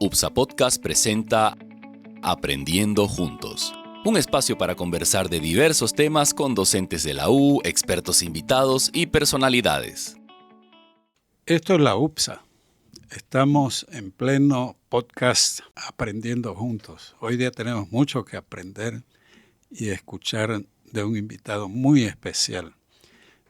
UPSA Podcast presenta Aprendiendo Juntos, un espacio para conversar de diversos temas con docentes de la U, expertos invitados y personalidades. Esto es la UPSA. Estamos en pleno podcast Aprendiendo Juntos. Hoy día tenemos mucho que aprender y escuchar de un invitado muy especial.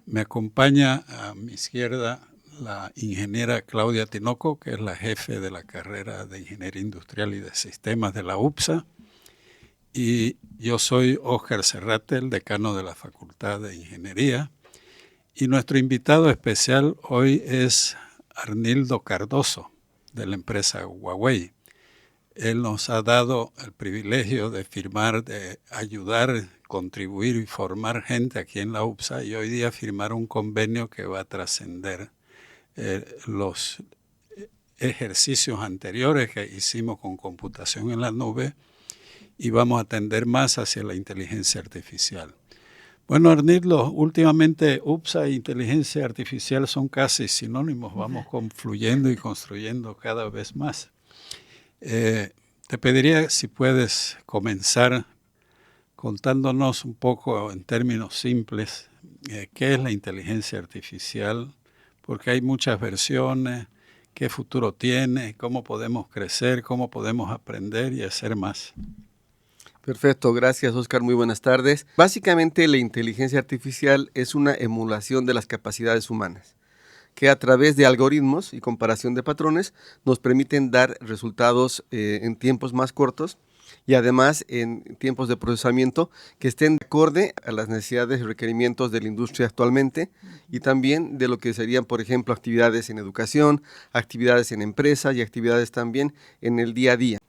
Me acompaña a mi izquierda la ingeniera Claudia Tinoco, que es la jefe de la carrera de Ingeniería Industrial y de Sistemas de la UPSA. Y yo soy Óscar Serrate, el decano de la Facultad de Ingeniería. Y nuestro invitado especial hoy es Arnildo Cardoso, de la empresa Huawei. Él nos ha dado el privilegio de firmar, de ayudar, contribuir y formar gente aquí en la UPSA, y hoy día firmar un convenio que va a trascender los ejercicios anteriores que hicimos con computación en la nube, y vamos a tender más hacia la inteligencia artificial. Bueno, Arnildo, últimamente UPSA e inteligencia artificial son casi sinónimos, vamos confluyendo y construyendo cada vez más. Te pediría si puedes comenzar contándonos un poco en términos simples qué es la inteligencia artificial, porque hay muchas versiones, qué futuro tiene, cómo podemos crecer, cómo podemos aprender y hacer más. Perfecto, gracias Óscar, muy buenas tardes. Básicamente la inteligencia artificial es una emulación de las capacidades humanas, que a través de algoritmos y comparación de patrones nos permiten dar resultados en tiempos más cortos y además en tiempos de procesamiento que estén de acorde a las necesidades y requerimientos de la industria actualmente y también de lo que serían, por ejemplo, actividades en educación, actividades en empresas y actividades también en el día a día.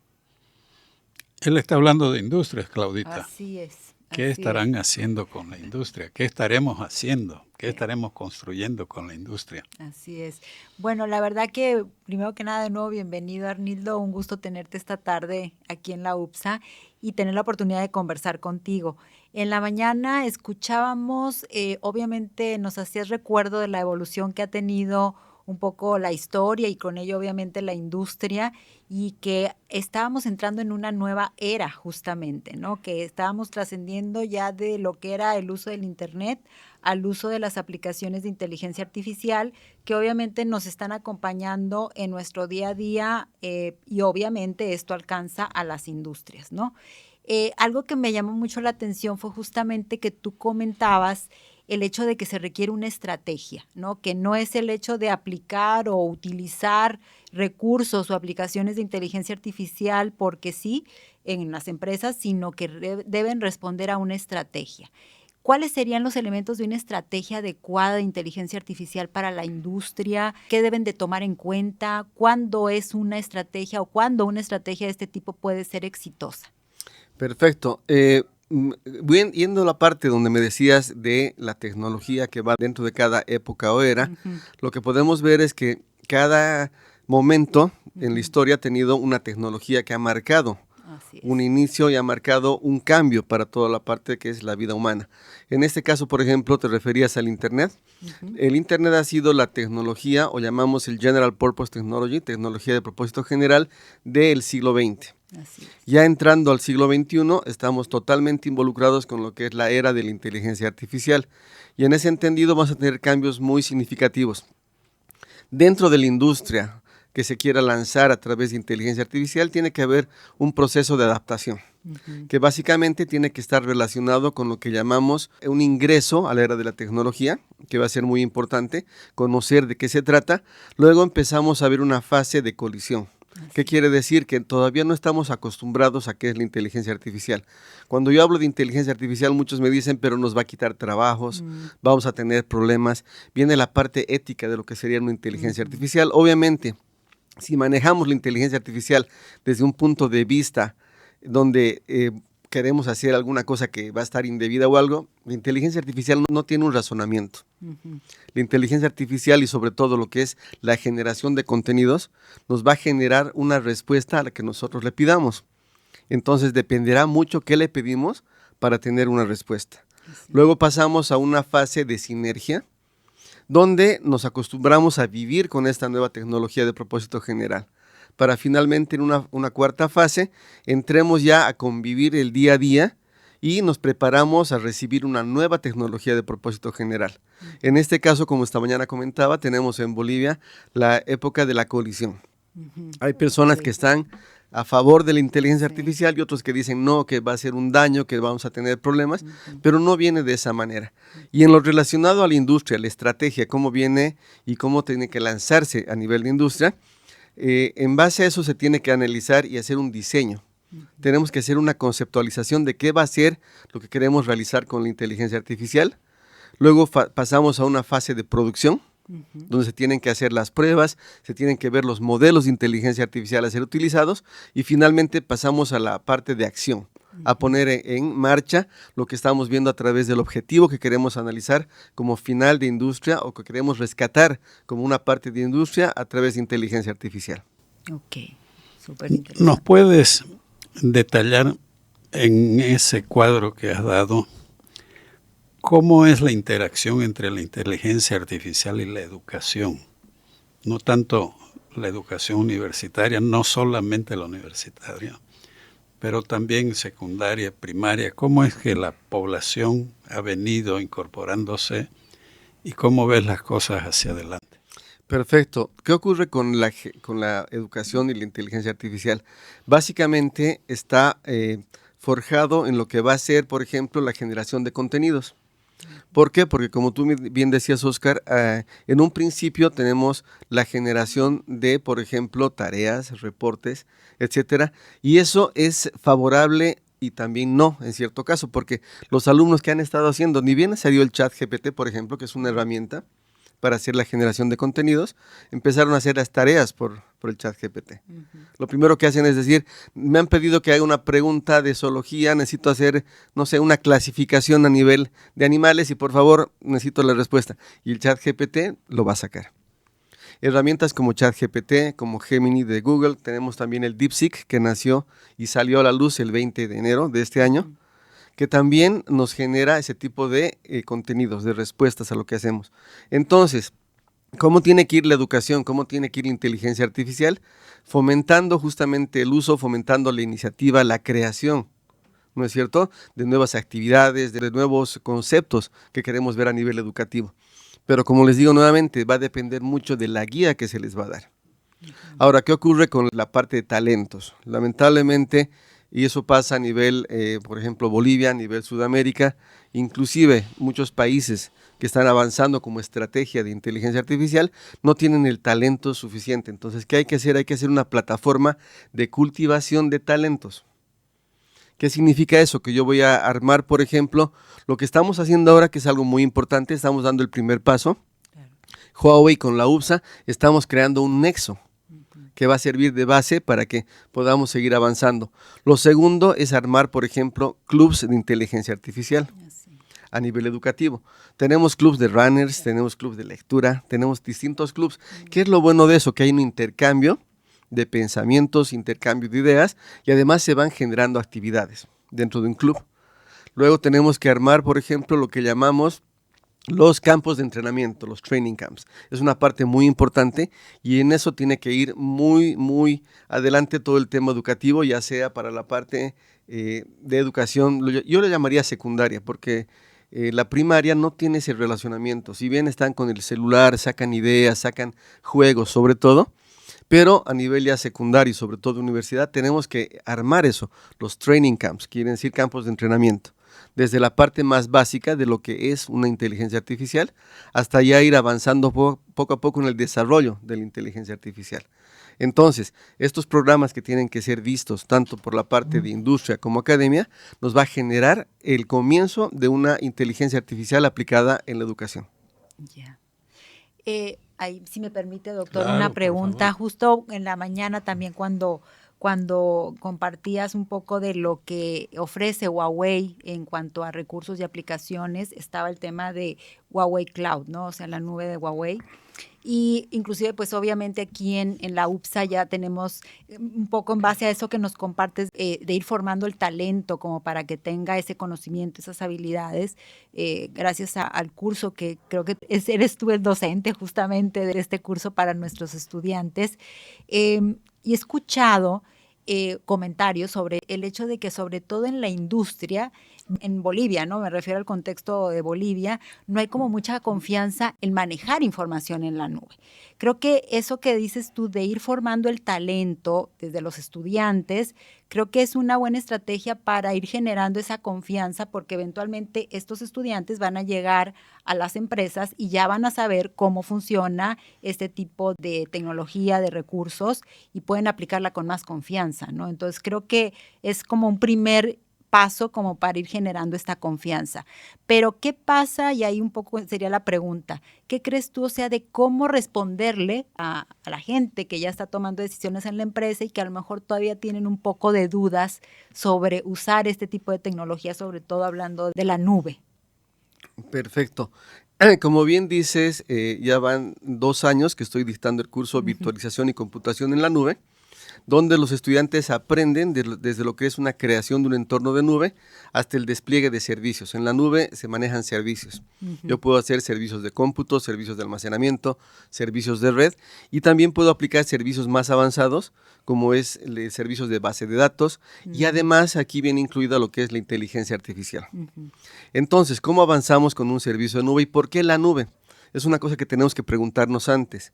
Él está hablando de industrias, Claudita. Así es. ¿Qué estarán haciendo con la industria? ¿Qué estaremos haciendo? ¿Qué estaremos construyendo con la industria? Así es. Bueno, la verdad que, primero que nada, de nuevo, bienvenido, Arnildo. Un gusto tenerte esta tarde aquí en la UPSA y tener la oportunidad de conversar contigo. En la mañana escuchábamos, obviamente nos hacías recuerdo de la evolución que ha tenido un poco la historia y con ello obviamente la industria, y que estábamos entrando en una nueva era justamente, ¿no? Que estábamos trascendiendo ya de lo que era el uso del Internet al uso de las aplicaciones de inteligencia artificial, que obviamente nos están acompañando en nuestro día a día, y obviamente esto alcanza a las industrias, ¿no? Algo que me llamó mucho la atención fue justamente que tú comentabas el hecho de que se requiere una estrategia, ¿no? Que no es el hecho de aplicar o utilizar recursos o aplicaciones de inteligencia artificial porque sí en las empresas, sino que deben responder a una estrategia. ¿Cuáles serían los elementos de una estrategia adecuada de inteligencia artificial para la industria? ¿Qué deben de tomar en cuenta? ¿Cuándo es una estrategia o cuándo una estrategia de este tipo puede ser exitosa? Perfecto. Bien, yendo a la parte donde me decías de la tecnología que va dentro de cada época o era, lo que podemos ver es que cada momento en la historia ha tenido una tecnología que ha marcado un inicio y ha marcado un cambio para toda la parte que es la vida humana. En este caso, por ejemplo, te referías al Internet. El Internet ha sido la tecnología, o llamamos el General Purpose Technology, tecnología de propósito general del siglo XX. Ya entrando al siglo XXI, estamos totalmente involucrados con lo que es la era de la inteligencia artificial. Y en ese entendido vamos a tener cambios muy significativos. Dentro de la industria que se quiera lanzar a través de inteligencia artificial, tiene que haber un proceso de adaptación, que básicamente tiene que estar relacionado con lo que llamamos un ingreso a la era de la tecnología, que va a ser muy importante, conocer de qué se trata. Luego empezamos a ver una fase de colisión. ¿Qué quiere decir? Que todavía no estamos acostumbrados a qué es la inteligencia artificial. Cuando yo hablo de inteligencia artificial, muchos me dicen, pero nos va a quitar trabajos, vamos a tener problemas. Viene la parte ética de lo que sería una inteligencia artificial. Obviamente, si manejamos la inteligencia artificial desde un punto de vista donde queremos hacer alguna cosa que va a estar indebida o algo, la inteligencia artificial no tiene un razonamiento. La inteligencia artificial y sobre todo lo que es la generación de contenidos nos va a generar una respuesta a la que nosotros le pidamos. Entonces dependerá mucho qué le pedimos para tener una respuesta. Luego pasamos a una fase de sinergia, donde nos acostumbramos a vivir con esta nueva tecnología de propósito general, para finalmente en una cuarta fase entremos ya a convivir el día a día y nos preparamos a recibir una nueva tecnología de propósito general. En este caso, como esta mañana comentaba, tenemos en Bolivia la época de la colisión. Hay personas que están a favor de la inteligencia artificial y otros que dicen no, que va a ser un daño, que vamos a tener problemas, pero no viene de esa manera. Y en lo relacionado a la industria, la estrategia, cómo viene y cómo tiene que lanzarse a nivel de industria, en base a eso se tiene que analizar y hacer un diseño. Tenemos que hacer una conceptualización de qué va a ser lo que queremos realizar con la inteligencia artificial. Luego pasamos a una fase de producción, donde se tienen que hacer las pruebas, se tienen que ver los modelos de inteligencia artificial a ser utilizados y finalmente pasamos a la parte de acción, a poner en marcha lo que estamos viendo a través del objetivo que queremos analizar como final de industria o que queremos rescatar como una parte de industria a través de inteligencia artificial. Ok, súper interesante. ¿Nos puedes detallar en ese cuadro que has dado cómo es la interacción entre la inteligencia artificial y la educación? No tanto la educación universitaria, no solamente la universitaria, pero también secundaria, primaria. ¿Cómo es que la población ha venido incorporándose y cómo ves las cosas hacia adelante? Perfecto. ¿Qué ocurre con la educación y la inteligencia artificial? Básicamente está forjado en lo que va a ser, por ejemplo, la generación de contenidos. ¿Por qué? Porque como tú bien decías, Oscar, en un principio tenemos la generación de, por ejemplo, tareas, reportes, etcétera, y eso es favorable y también no, en cierto caso, porque los alumnos que han estado haciendo, ni bien salió el ChatGPT, por ejemplo, que es una herramienta para hacer la generación de contenidos, empezaron a hacer las tareas por el ChatGPT. Lo primero que hacen es decir, me han pedido que haga una pregunta de zoología, necesito hacer, no sé, una clasificación a nivel de animales y por favor necesito la respuesta. Y el ChatGPT lo va a sacar. Herramientas como ChatGPT, como Gemini de Google, tenemos también el DeepSeek que nació y salió a la luz el 20 de enero de este año, que también nos genera ese tipo de contenidos, de respuestas a lo que hacemos. Entonces, ¿cómo tiene que ir la educación? ¿Cómo tiene que ir la inteligencia artificial? Fomentando justamente el uso, fomentando la iniciativa, la creación, ¿no es cierto?, de nuevas actividades, de nuevos conceptos que queremos ver a nivel educativo. Pero como les digo nuevamente, va a depender mucho de la guía que se les va a dar. Ahora, ¿qué ocurre con la parte de talentos? Lamentablemente, y eso pasa a nivel, por ejemplo, Bolivia, a nivel Sudamérica, inclusive muchos países que están avanzando como estrategia de inteligencia artificial, no tienen el talento suficiente. Entonces, ¿qué hay que hacer? Hay que hacer una plataforma de cultivación de talentos. ¿Qué significa eso? Que yo voy a armar, por ejemplo, lo que estamos haciendo ahora, que es algo muy importante, estamos dando el primer paso. Huawei con la UPSA estamos creando un nexo que va a servir de base para que podamos seguir avanzando. Lo segundo es armar, por ejemplo, clubs de inteligencia artificial a nivel educativo. Tenemos clubs de runners, tenemos clubs de lectura, tenemos distintos clubs. ¿Qué es lo bueno de eso? Que hay un intercambio de pensamientos, intercambio de ideas y además se van generando actividades dentro de un club. Luego tenemos que armar, por ejemplo, lo que llamamos los campos de entrenamiento, los training camps. Es una parte muy importante y en eso tiene que ir muy adelante todo el tema educativo, ya sea para la parte de educación, yo le llamaría secundaria, porque la primaria no tiene ese relacionamiento. Si bien están con el celular, sacan ideas, sacan juegos sobre todo, pero a nivel ya secundario y sobre todo de universidad tenemos que armar eso, los training camps, quieren decir campos de entrenamiento. Desde la parte más básica de lo que es una inteligencia artificial, hasta ya ir avanzando poco a poco en el desarrollo de la inteligencia artificial. Entonces, estos programas que tienen que ser vistos tanto por la parte de industria como academia, nos va a generar el comienzo de una inteligencia artificial aplicada en la educación. Ya. Ahí, si me permite, doctor, Claro, una por pregunta. favor. Justo en la mañana también cuando cuando compartías un poco de lo que ofrece Huawei en cuanto a recursos y aplicaciones, estaba el tema de Huawei Cloud, ¿no? O sea, la nube de Huawei. Y inclusive, pues obviamente aquí en la UPSA ya tenemos un poco en base a eso que nos compartes, de ir formando el talento como para que tenga ese conocimiento, esas habilidades, gracias al curso que creo que eres tú el docente justamente de este curso para nuestros estudiantes. Y he escuchado comentarios sobre el hecho de que sobre todo en la industria, en Bolivia, ¿no? Me refiero al contexto de Bolivia, no hay como mucha confianza en manejar información en la nube. Creo que eso que dices tú de ir formando el talento desde los estudiantes, creo que es una buena estrategia para ir generando esa confianza, porque eventualmente estos estudiantes van a llegar a las empresas y ya van a saber cómo funciona este tipo de tecnología, de recursos, y pueden aplicarla con más confianza, ¿no? Entonces creo que es como un primer paso como para ir generando esta confianza. Pero, ¿qué pasa? Y ahí un poco sería la pregunta. ¿Qué crees tú, o sea, de cómo responderle a la gente que ya está tomando decisiones en la empresa y que a lo mejor todavía tienen un poco de dudas sobre usar este tipo de tecnología, sobre todo hablando de la nube? Perfecto. Como bien dices, ya van 2 años que estoy dictando el curso Virtualización y Computación en la Nube, donde los estudiantes aprenden desde lo que es una creación de un entorno de nube hasta el despliegue de servicios. En la nube se manejan servicios. Yo puedo hacer servicios de cómputo, servicios de almacenamiento, servicios de red, y también puedo aplicar servicios más avanzados, como es servicios de base de datos, y además aquí viene incluida lo que es la inteligencia artificial. Entonces, ¿cómo avanzamos con un servicio de nube y por qué la nube? Es una cosa que tenemos que preguntarnos antes.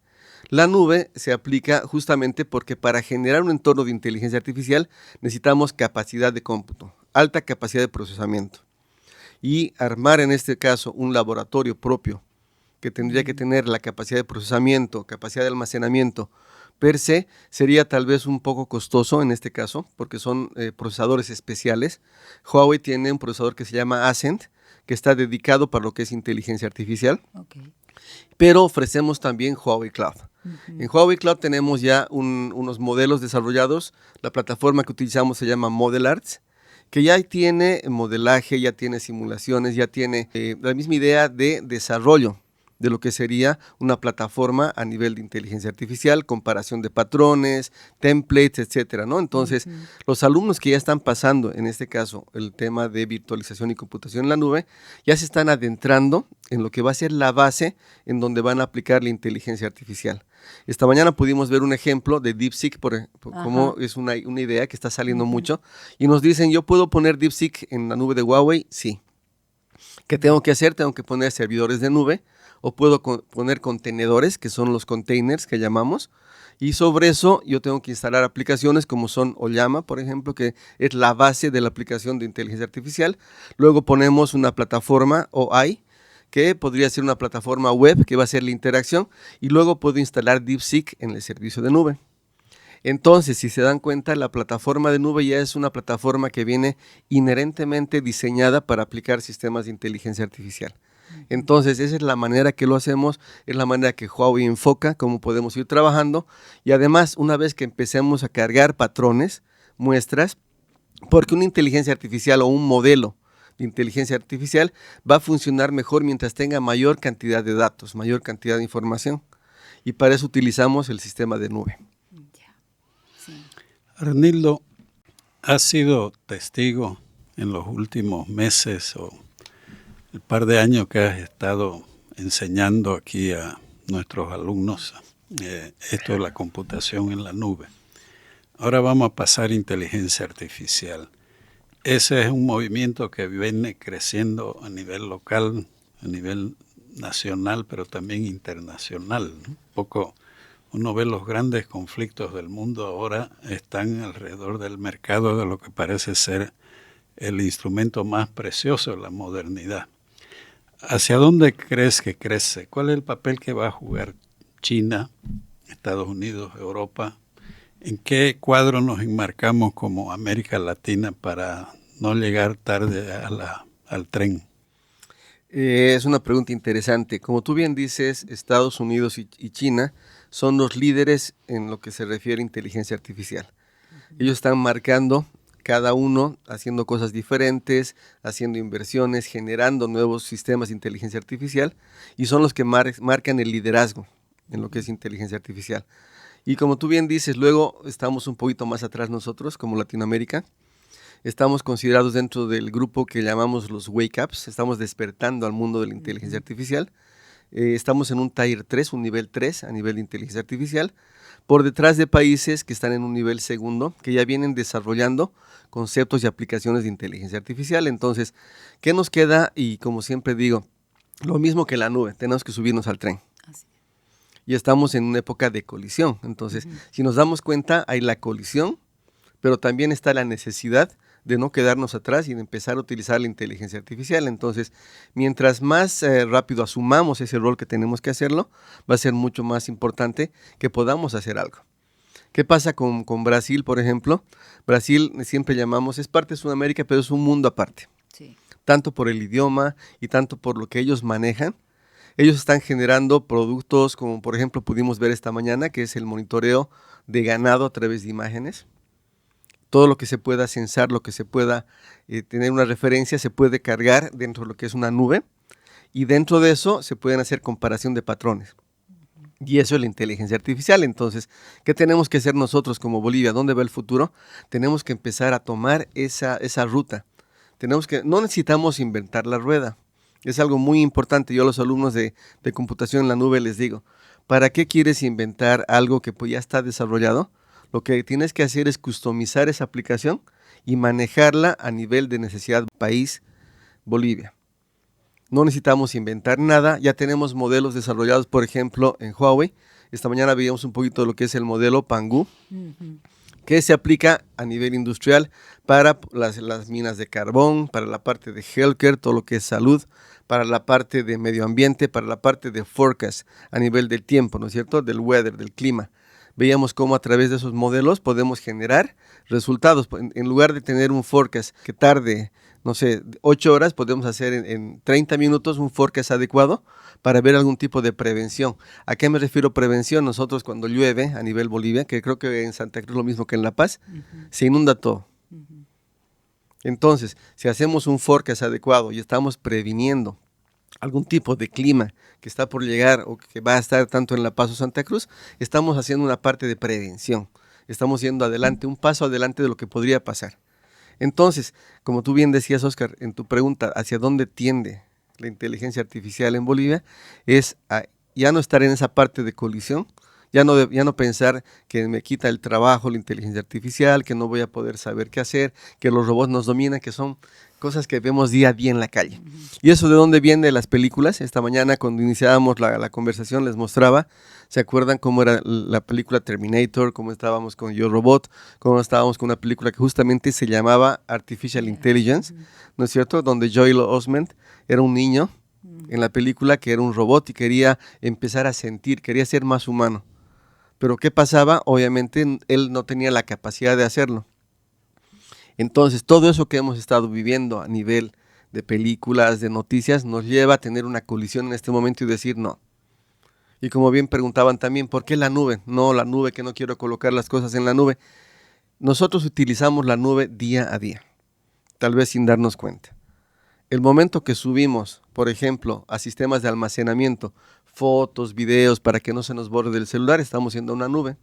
La nube se aplica justamente porque para generar un entorno de inteligencia artificial necesitamos capacidad de cómputo, alta capacidad de procesamiento. Y armar en este caso un laboratorio propio que tendría que tener la capacidad de procesamiento, capacidad de almacenamiento per se, sería tal vez un poco costoso en este caso, porque son procesadores especiales. Huawei tiene un procesador que se llama Ascend, que está dedicado para lo que es inteligencia artificial. Okay. Pero ofrecemos también Huawei Cloud. En Huawei Cloud tenemos ya unos modelos desarrollados. La plataforma que utilizamos se llama ModelArts, que ya tiene modelaje, ya tiene simulaciones, ya tiene la misma idea de desarrollo de lo que sería una plataforma a nivel de inteligencia artificial, comparación de patrones, templates, etcétera, ¿no? Entonces, los alumnos que ya están pasando, en este caso, el tema de virtualización y computación en la nube, ya se están adentrando en lo que va a ser la base en donde van a aplicar la inteligencia artificial. Esta mañana pudimos ver un ejemplo de DeepSeek, como es una idea que está saliendo mucho, y nos dicen, ¿yo puedo poner DeepSeek en la nube de Huawei? Sí. ¿Qué tengo que hacer? Tengo que poner servidores de nube, o puedo poner contenedores, que son los containers que llamamos, y sobre eso yo tengo que instalar aplicaciones como son Ollama, por ejemplo, que es la base de la aplicación de inteligencia artificial. Luego ponemos una plataforma OI, que podría ser una plataforma web que va a ser la interacción, y luego puedo instalar DeepSeek en el servicio de nube. Entonces, si se dan cuenta, la plataforma de nube ya es una plataforma que viene inherentemente diseñada para aplicar sistemas de inteligencia artificial. Entonces, esa es la manera que lo hacemos, es la manera que Huawei enfoca cómo podemos ir trabajando, y además, una vez que empecemos a cargar patrones, muestras, porque una inteligencia artificial o un modelo de inteligencia artificial va a funcionar mejor mientras tenga mayor cantidad de datos, mayor cantidad de información, y para eso utilizamos el sistema de nube. Arnildo, has sido testigo en los últimos meses o el par de años que has estado enseñando aquí a nuestros alumnos esto de la computación en la nube. Ahora vamos a pasar a inteligencia artificial. Ese es un movimiento que viene creciendo a nivel local, a nivel nacional, pero también internacional, ¿no? Un poco uno ve los grandes conflictos del mundo ahora están alrededor del mercado de lo que parece ser el instrumento más precioso de la modernidad. ¿Hacia dónde crees que crece? ¿Cuál es el papel que va a jugar China, Estados Unidos, Europa? ¿En qué cuadro nos enmarcamos como América Latina para no llegar tarde al tren? Es una pregunta interesante. Como tú bien dices, Estados Unidos y China son los líderes en lo que se refiere a inteligencia artificial. Ellos están marcando cada uno, haciendo cosas diferentes, haciendo inversiones, generando nuevos sistemas de inteligencia artificial, y son los que marcan el liderazgo en lo que es inteligencia artificial. Y como tú bien dices, luego estamos un poquito más atrás nosotros, como Latinoamérica. Estamos considerados dentro del grupo que llamamos los wake-ups, estamos despertando al mundo de la inteligencia artificial. Estamos en un Tier 3, un nivel 3 a nivel de inteligencia artificial, por detrás de países que están en un nivel segundo, que ya vienen desarrollando conceptos y aplicaciones de inteligencia artificial. Entonces, ¿qué nos queda? Y como siempre digo, lo mismo que la nube, tenemos que subirnos al tren. Así. Y estamos en una época de colisión. Entonces, si nos damos cuenta, hay la colisión, pero también está la necesidad de no quedarnos atrás y de empezar a utilizar la inteligencia artificial. Entonces, mientras más rápido asumamos ese rol que tenemos que hacerlo, va a ser mucho más importante que podamos hacer algo. ¿Qué pasa con Brasil, por ejemplo? Brasil siempre llamamos, es parte de Sudamérica, pero es un mundo aparte. Sí. Tanto por el idioma y tanto por lo que ellos manejan. Ellos están generando productos como, por ejemplo, pudimos ver esta mañana, que es el monitoreo de ganado a través de imágenes. Todo lo que se pueda censar, lo que se pueda tener una referencia, se puede cargar dentro de lo que es una nube, y dentro de eso se pueden hacer comparación de patrones. Y eso es la inteligencia artificial. Entonces, ¿qué tenemos que hacer nosotros como Bolivia? ¿Dónde va el futuro? Tenemos que empezar a tomar esa ruta. No necesitamos inventar la rueda. Es algo muy importante. Yo a los alumnos de computación en la nube les digo, ¿para qué quieres inventar algo que pues ya está desarrollado? Lo que tienes que hacer es customizar esa aplicación y manejarla a nivel de necesidad país Bolivia. No necesitamos inventar nada, ya tenemos modelos desarrollados, por ejemplo, en Huawei. Esta mañana veíamos un poquito de lo que es el modelo Pangu, que se aplica a nivel industrial para las minas de carbón, para la parte de healthcare, todo lo que es salud, para la parte de medio ambiente, para la parte de forecast, a nivel del tiempo, ¿no es cierto?, del weather, del clima. Veíamos cómo a través de esos modelos podemos generar resultados. En lugar de tener un forecast que tarde, no sé, 8 horas, podemos hacer en 30 minutos un forecast adecuado para ver algún tipo de prevención. ¿A qué me refiero prevención? Nosotros cuando llueve a nivel Bolivia, que creo que en Santa Cruz lo mismo que en La Paz, se inunda todo. Entonces, si hacemos un forecast adecuado y estamos previniendo algún tipo de clima que está por llegar o que va a estar tanto en La Paz o Santa Cruz, estamos haciendo una parte de prevención. Estamos yendo adelante, un paso adelante de lo que podría pasar. Entonces, como tú bien decías, Oscar, en tu pregunta, ¿hacia dónde tiende la inteligencia artificial en Bolivia? Es a ya no estar en esa parte de colisión, ya no pensar que me quita el trabajo la inteligencia artificial, que no voy a poder saber qué hacer, que los robots nos dominan, que son cosas que vemos día a día en la calle. ¿Y eso de dónde viene las películas? Esta mañana cuando iniciábamos la conversación les mostraba, ¿se acuerdan cómo era la película Terminator? Cómo estábamos con Yo Robot, cómo estábamos con una película que justamente se llamaba Artificial Intelligence, ¿no es cierto? Donde Joel Osment era un niño en la película que era un robot y quería empezar a sentir, quería ser más humano. Pero ¿qué pasaba? Obviamente él no tenía la capacidad de hacerlo. Entonces, todo eso que hemos estado viviendo a nivel de películas, de noticias, nos lleva a tener una colisión en este momento y decir no. Y como bien preguntaban también, ¿por qué la nube? No, la nube, que no quiero colocar las cosas en la nube. Nosotros utilizamos la nube día a día, tal vez sin darnos cuenta. El momento que subimos, por ejemplo, a sistemas de almacenamiento, fotos, videos, para que no se nos borre del celular, estamos yendo a una nube.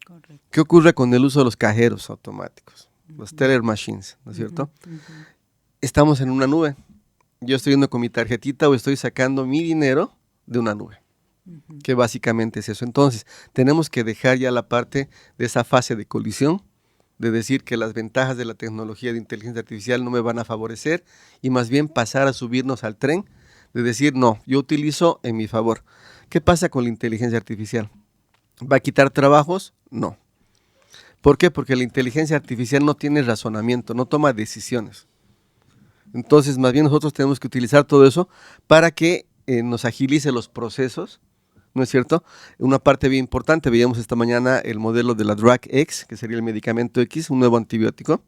Correcto. ¿Qué ocurre con el uso de los cajeros automáticos? Los teller machines, ¿no es cierto? Estamos en una nube. Yo estoy yendo con mi tarjetita o estoy sacando mi dinero de una nube. Que básicamente es eso. Entonces, tenemos que dejar ya la parte de esa fase de colisión, de decir que las ventajas de la tecnología de inteligencia artificial no me van a favorecer y más bien pasar a subirnos al tren de decir, no, yo utilizo en mi favor. ¿Qué pasa con la inteligencia artificial? ¿Va a quitar trabajos? No. ¿Por qué? Porque la inteligencia artificial no tiene razonamiento, no toma decisiones. Entonces, más bien nosotros tenemos que utilizar todo eso para que nos agilice los procesos, ¿no es cierto? Una parte bien importante, veíamos esta mañana el modelo de la Drug X, que sería el medicamento X, un nuevo antibiótico.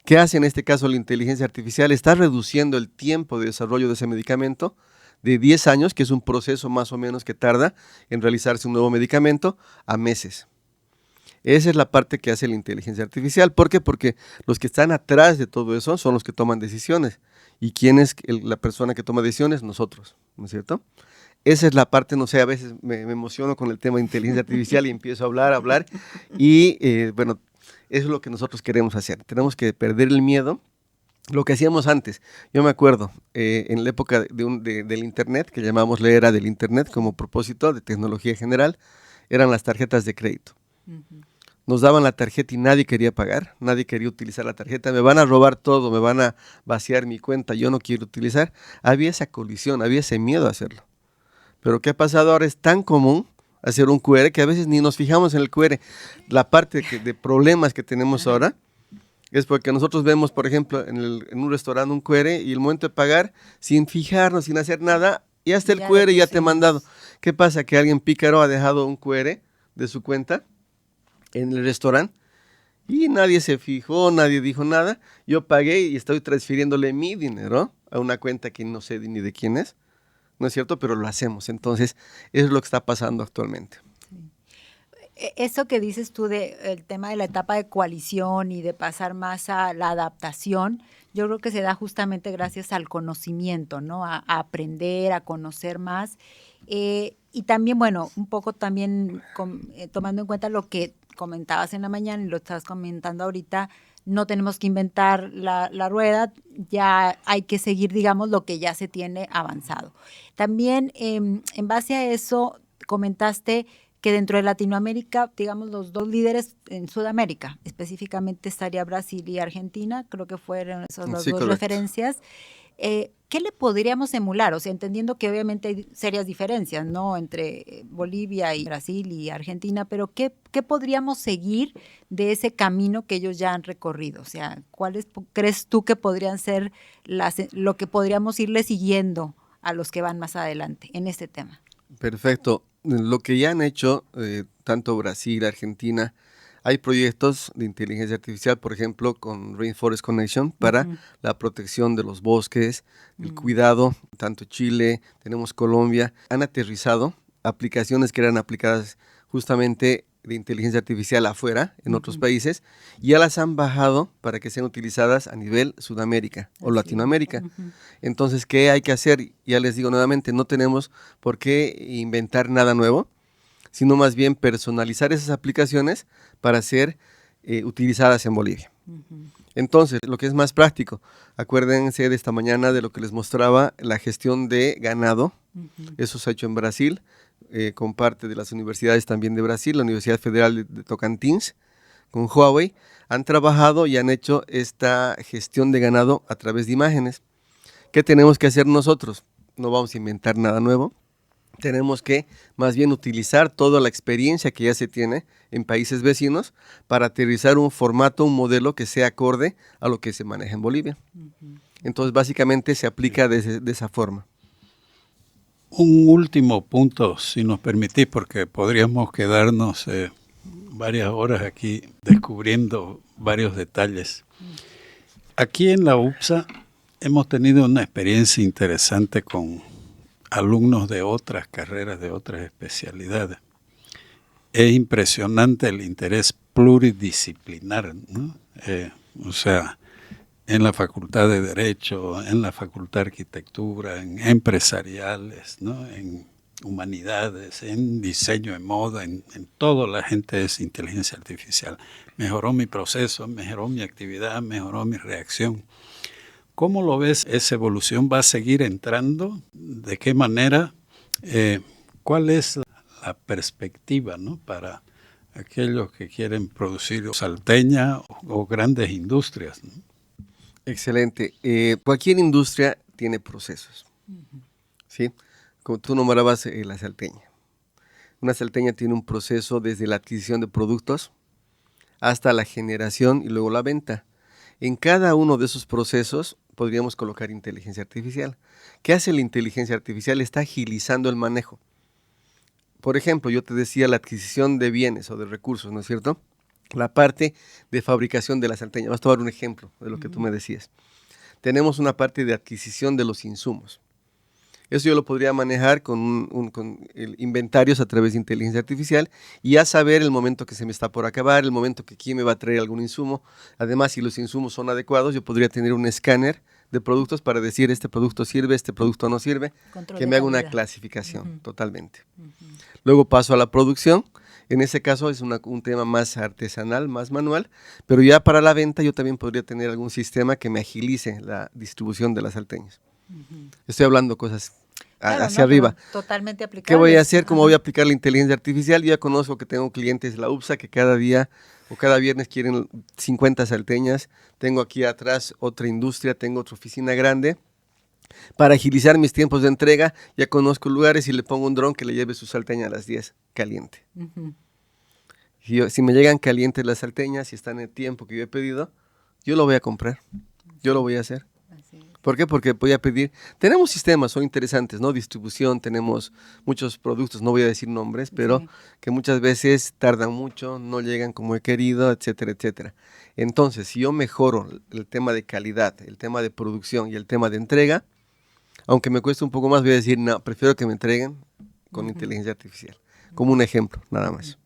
¿Qué hace en este caso la inteligencia artificial? Está reduciendo el tiempo de desarrollo de ese medicamento de 10 años, que es un proceso más o menos que tarda en realizarse un nuevo medicamento, a meses. Esa es la parte que hace la inteligencia artificial. ¿Por qué? Porque los que están atrás de todo eso son los que toman decisiones. ¿Y quién es la persona que toma decisiones? Nosotros, ¿no es cierto? Esa es la parte, no sé, a veces me emociono con el tema de inteligencia artificial y empiezo a hablar. Y bueno, eso es lo que nosotros queremos hacer. Tenemos que perder el miedo. Lo que hacíamos antes, yo me acuerdo, en la época del Internet, que llamamos la era del Internet como propósito de tecnología general, eran las tarjetas de crédito. Uh-huh. Nos daban la tarjeta y nadie quería pagar, nadie quería utilizar la tarjeta, me van a robar todo, me van a vaciar mi cuenta, yo no quiero utilizar. Había esa colisión, había ese miedo a hacerlo. Pero ¿qué ha pasado ahora? Es tan común hacer un QR que a veces ni nos fijamos en el QR. La parte de problemas que tenemos ahora es porque nosotros vemos, por ejemplo, en un restaurante un QR y el momento de pagar, sin fijarnos, sin hacer nada, ya está el QR y ya te ha mandado. ¿Qué pasa? Que alguien pícaro ha dejado un QR de su cuenta en el restaurante y nadie se fijó, nadie dijo nada. Yo pagué y estoy transfiriéndole mi dinero a una cuenta que no sé ni de quién es, ¿no es cierto? Pero lo hacemos. Entonces, eso es lo que está pasando actualmente. Eso que dices tú del tema de la etapa de coalición y de pasar más a la adaptación, yo creo que se da justamente gracias al conocimiento, ¿no? A aprender, a conocer más. Y también, bueno, un poco también tomando en cuenta lo que comentabas en la mañana y lo estás comentando ahorita, no tenemos que inventar la rueda, ya hay que seguir, digamos, lo que ya se tiene avanzado. También, en base a eso, comentaste que dentro de Latinoamérica, digamos, los dos líderes en Sudamérica, específicamente estaría Brasil y Argentina, creo que fueron esas las dos referencias. ¿Qué le podríamos emular? O sea, entendiendo que obviamente hay serias diferencias, ¿no? Entre Bolivia y Brasil y Argentina, pero ¿qué podríamos seguir de ese camino que ellos ya han recorrido? O sea, ¿cuáles crees tú que podrían ser lo que podríamos irle siguiendo a los que van más adelante en este tema? Perfecto. Lo que ya han hecho, tanto Brasil, Argentina, hay proyectos de inteligencia artificial, por ejemplo, con Rainforest Connection para la protección de los bosques, el cuidado, tanto Chile, tenemos Colombia, han aterrizado aplicaciones que eran aplicadas justamente de inteligencia artificial afuera, en otros países, y ya las han bajado para que sean utilizadas a nivel Sudamérica o Latinoamérica. Entonces, ¿qué hay que hacer? Ya les digo nuevamente, no tenemos por qué inventar nada nuevo, sino más bien personalizar esas aplicaciones para ser utilizadas en Bolivia. Entonces, lo que es más práctico, acuérdense de esta mañana de lo que les mostraba, la gestión de ganado, eso se ha hecho en Brasil, con parte de las universidades también de Brasil, la Universidad Federal de Tocantins, con Huawei, han trabajado y han hecho esta gestión de ganado a través de imágenes. ¿Qué tenemos que hacer nosotros? No vamos a inventar nada nuevo, tenemos que más bien utilizar toda la experiencia que ya se tiene en países vecinos para aterrizar un formato, un modelo que sea acorde a lo que se maneja en Bolivia. Entonces, básicamente se aplica de esa forma. Un último punto, si nos permitís, porque podríamos quedarnos varias horas aquí descubriendo varios detalles. Aquí en la UPSA hemos tenido una experiencia interesante con alumnos de otras carreras, de otras especialidades. Es impresionante el interés pluridisciplinar, ¿no? O sea, en la Facultad de Derecho, en la Facultad de Arquitectura, en empresariales, ¿no? En humanidades, en diseño de moda, en todo la gente es inteligencia artificial. Mejoró mi proceso, mejoró mi actividad, mejoró mi reacción. ¿Cómo lo ves? ¿Esa evolución va a seguir entrando? ¿De qué manera? ¿Cuál es la perspectiva, ¿no? Para aquellos que quieren producir salteña o grandes industrias, ¿no? Excelente. Cualquier industria tiene procesos, ¿sí? Como tú nombrabas la salteña. Una salteña tiene un proceso desde la adquisición de productos hasta la generación y luego la venta. En cada uno de esos procesos podríamos colocar inteligencia artificial. ¿Qué hace la inteligencia artificial? Está agilizando el manejo. Por ejemplo, yo te decía la adquisición de bienes o de recursos, ¿no es cierto? La parte de fabricación de la salteña. Vamos a tomar un ejemplo de lo que tú me decías. Tenemos una parte de adquisición de los insumos. Eso yo lo podría manejar con inventarios a través de inteligencia artificial y ya saber el momento que se me está por acabar, el momento que quién me va a traer algún insumo. Además, si los insumos son adecuados, yo podría tener un escáner de productos para decir este producto sirve, este producto no sirve, Control que de me haga una calidad. clasificación totalmente. Luego paso a la producción. En ese caso es un tema más artesanal, más manual, pero ya para la venta yo también podría tener algún sistema que me agilice la distribución de las salteñas. Estoy hablando cosas Claro, hacia ¿no? Pero arriba. totalmente aplicable. ¿Qué voy a hacer? ¿Cómo Ajá. voy a aplicar la inteligencia artificial? Yo ya conozco que tengo clientes de la UPSA que cada día o cada viernes quieren 50 salteñas. Tengo aquí atrás otra industria, tengo otra oficina grande. Para agilizar mis tiempos de entrega, ya conozco lugares y le pongo un dron que le lleve su salteña a las 10, caliente. Ujú. Si me llegan calientes las salteñas y están en el tiempo que yo he pedido, yo lo voy a comprar, yo lo voy a hacer. Así es. ¿Por qué? Porque voy a pedir, tenemos sistemas, son interesantes, ¿no? Distribución, tenemos muchos productos, no voy a decir nombres, pero Sí. que muchas veces tardan mucho, no llegan como he querido, etcétera, etcétera. Entonces, si yo mejoro el tema de calidad, el tema de producción y el tema de entrega, aunque me cueste un poco más, voy a decir, no, prefiero que me entreguen con inteligencia artificial, como un ejemplo, nada más.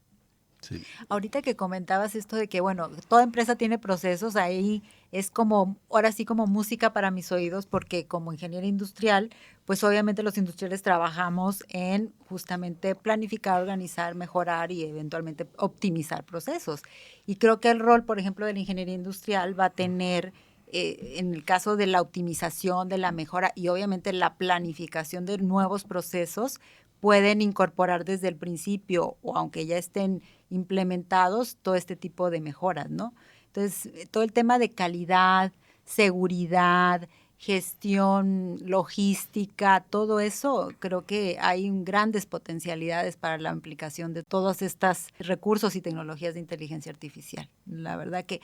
Sí. Ahorita que comentabas esto de que, bueno, toda empresa tiene procesos, ahí es como, ahora sí como música para mis oídos, porque como ingeniero industrial, pues obviamente los industriales trabajamos en justamente planificar, organizar, mejorar y eventualmente optimizar procesos. Y creo que el rol, por ejemplo, de la ingeniería industrial va a tener, en el caso de la optimización, de la mejora y obviamente la planificación de nuevos procesos, pueden incorporar desde el principio o aunque ya estén implementados todo este tipo de mejoras, ¿no? Entonces, todo el tema de calidad, seguridad, gestión, logística, todo eso, creo que hay grandes potencialidades para la aplicación de todos estos recursos y tecnologías de inteligencia artificial. La verdad que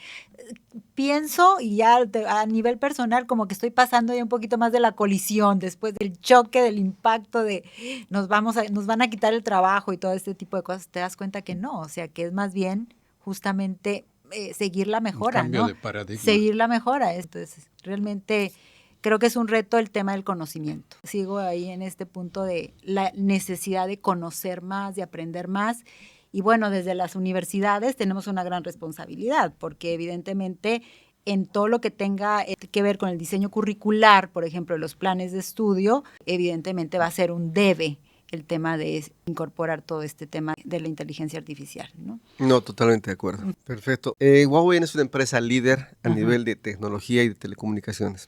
pienso, y ya a nivel personal, como que estoy pasando ya un poquito más de la colisión, después del choque, del impacto de nos van a quitar el trabajo y todo este tipo de cosas, te das cuenta que no, o sea, que es más bien justamente seguir la Un mejora, cambio ¿no? de paradigma. Seguir la mejora. Entonces, realmente creo que es un reto el tema del conocimiento. Sigo ahí en este punto de la necesidad de conocer más, de aprender más. Y bueno, desde las universidades tenemos una gran responsabilidad, porque evidentemente en todo lo que tenga que ver con el diseño curricular, por ejemplo, los planes de estudio, evidentemente va a ser un debe el tema de incorporar todo este tema de la inteligencia artificial, ¿no? No, totalmente de acuerdo. Perfecto. Huawei es una empresa líder a nivel de tecnología y de telecomunicaciones.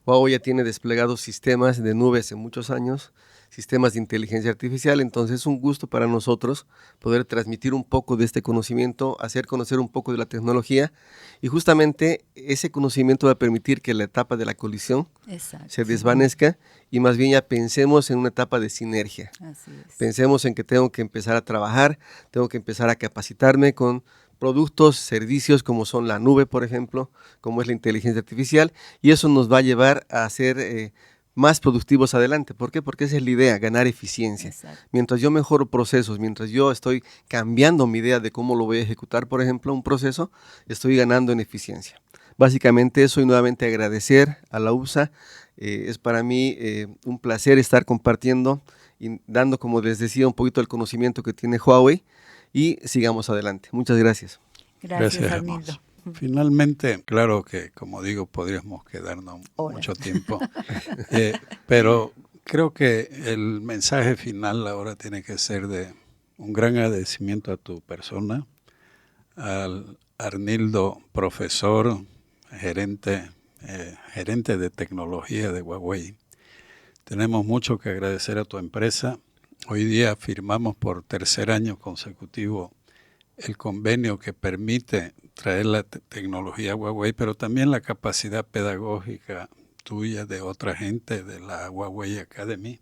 Huawei ya tiene desplegados sistemas de nubes en muchos años, sistemas de inteligencia artificial, entonces es un gusto para nosotros poder transmitir un poco de este conocimiento, hacer conocer un poco de la tecnología y justamente ese conocimiento va a permitir que la etapa de la colisión Exacto. se desvanezca y más bien ya pensemos en una etapa de sinergia. Así es. Pensemos en que tengo que empezar a trabajar, tengo que empezar a capacitarme con productos, servicios como son la nube, por ejemplo, como es la inteligencia artificial, y eso nos va a llevar a ser más productivos adelante. ¿Por qué? Porque esa es la idea, ganar eficiencia. Exacto. Mientras yo mejoro procesos, mientras yo estoy cambiando mi idea de cómo lo voy a ejecutar, por ejemplo, un proceso, estoy ganando en eficiencia. Básicamente eso y nuevamente agradecer a la UPSA. Es para mí un placer estar compartiendo y dando, como les decía, un poquito el conocimiento que tiene Huawei y sigamos adelante. Muchas gracias. Gracias, hermoso. Arnildo. Finalmente, claro que, como digo, podríamos quedarnos Horas. mucho tiempo, pero creo que el mensaje final ahora tiene que ser de un gran agradecimiento a tu persona, al Arnildo, profesor, gerente de tecnología de Huawei. Tenemos mucho que agradecer a tu empresa. Hoy día firmamos por tercer año consecutivo el convenio que permite traer la tecnología a Huawei, pero también la capacidad pedagógica tuya, de otra gente, de la Huawei Academy.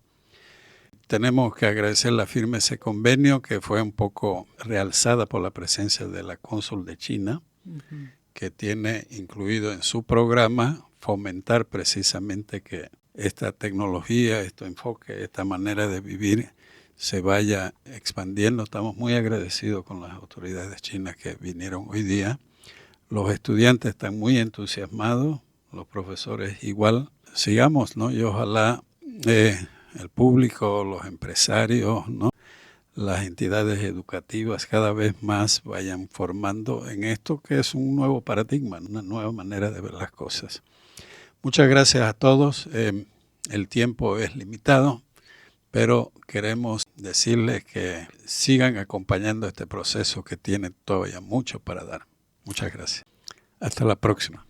Tenemos que agradecer la firma de ese convenio, que fue un poco realzada por la presencia de la cónsul de China, que tiene incluido en su programa fomentar precisamente que esta tecnología, este enfoque, esta manera de vivir se vaya expandiendo. Estamos muy agradecidos con las autoridades chinas que vinieron hoy día. Los estudiantes están muy entusiasmados, los profesores igual. Sigamos, ¿no? Y ojalá el público, los empresarios, ¿no? Las entidades educativas cada vez más vayan formando en esto que es un nuevo paradigma, una nueva manera de ver las cosas. Muchas gracias a todos. El tiempo es limitado, pero queremos decirles que sigan acompañando este proceso que tiene todavía mucho para dar. Muchas gracias. Hasta la próxima.